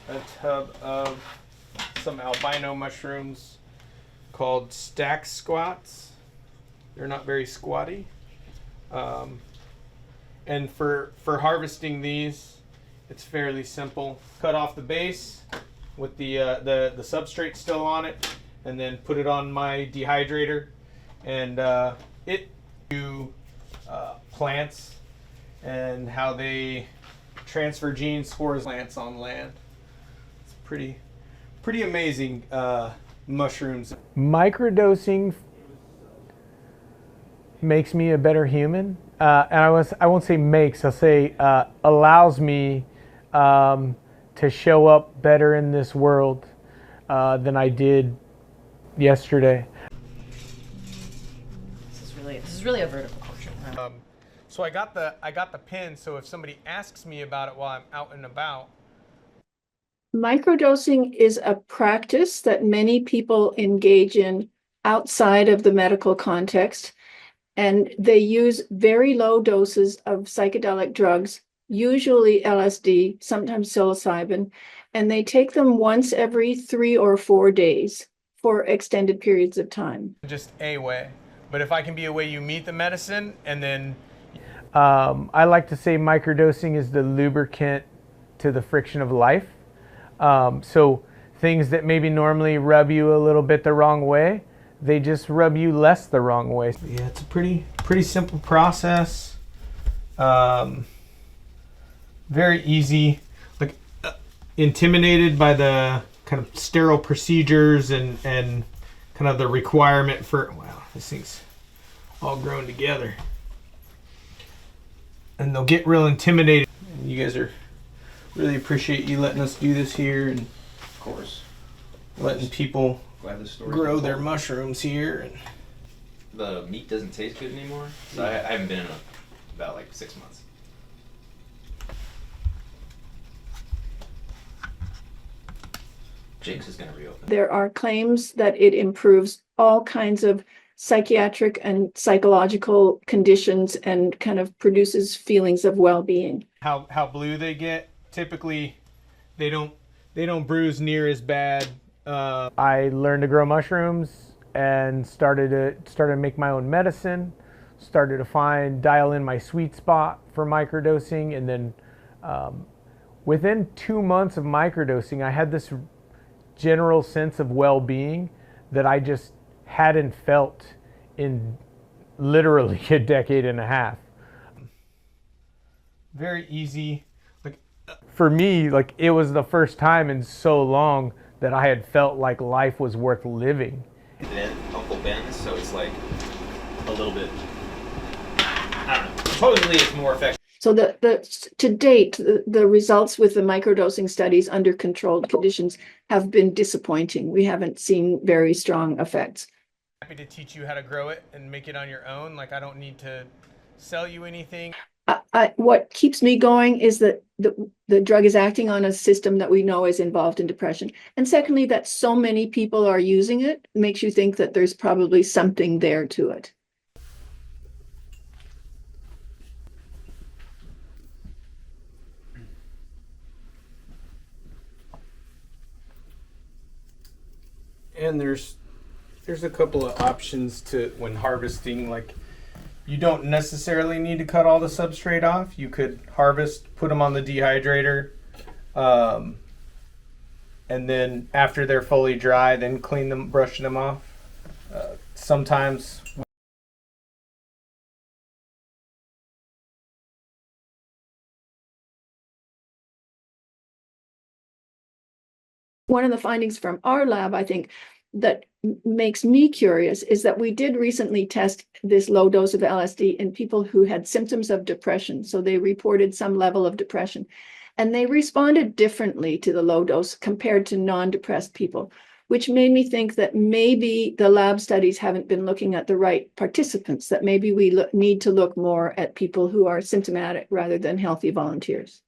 a tub of some albino mushrooms called stack squats. They're not very squatty. And for harvesting these, it's fairly simple. Cut off the base with the substrate still on it, and then put it on my dehydrator, and it to plants and how they transfer genes, spores, plants on land. It's pretty amazing mushrooms. Microdosing makes me a better human, and I won't say makes, I'll say allows me to show up better in this world than I did yesterday. This is really a vertical portrait. Huh? So I got the pin, so if somebody asks me about it while I'm out and about. Microdosing is a practice that many people engage in outside of the medical context, and they use very low doses of psychedelic drugs, usually LSD, sometimes psilocybin, and they take them once every 3 or 4 days for extended periods of time. Just a way, but if I can be a way you meet the medicine, and then I like to say microdosing is the lubricant to the friction of life. So things that maybe normally rub you a little bit the wrong way, they just rub you less the wrong way. Yeah, it's a pretty simple process. Very easy. Like intimidated by the kind of sterile procedures and kind of the requirement for, wow, this thing's all grown together. And they'll get real intimidated. And you guys are really appreciate you letting us do this here, and Of course. letting people Glad this story grow their mushrooms here. And The meat doesn't taste good anymore. So I haven't been in about like 6 months. Jake's is gonna reopen. There are claims that it improves all kinds of psychiatric and psychological conditions and kind of produces feelings of well-being. how blue they get, typically they don't bruise near as bad. I learned to grow mushrooms and started to make my own medicine, started to dial in my sweet spot for microdosing, and then within 2 months of microdosing, I had this general sense of well-being that I just hadn't felt in literally a decade and a half. Very easy. Like For me, like it was the first time in so long that I had felt like life was worth living. Uncle Ben's, so it's like a little bit. I don't know. Supposedly, it's more effective. So to date, the results with the microdosing studies under controlled conditions have been disappointing. We haven't seen very strong effects. happy to teach you how to grow it and make it on your own. Like I don't need to sell you anything. What keeps me going is that the drug is acting on a system that we know is involved in depression. And secondly, that so many people are using it makes you think that there's probably something there to it. And there's a couple of options to when harvesting. Like you don't necessarily need to cut all the substrate off. You could harvest, put them on the dehydrator, and then after they're fully dry, then clean them, brush them off. Sometimes one of the findings from our lab, I think, that makes me curious is that we did recently test this low dose of LSD in people who had symptoms of depression. So they reported some level of depression, and they responded differently to the low dose compared to non-depressed people, which made me think that maybe the lab studies haven't been looking at the right participants, that maybe we need to look more at people who are symptomatic rather than healthy volunteers.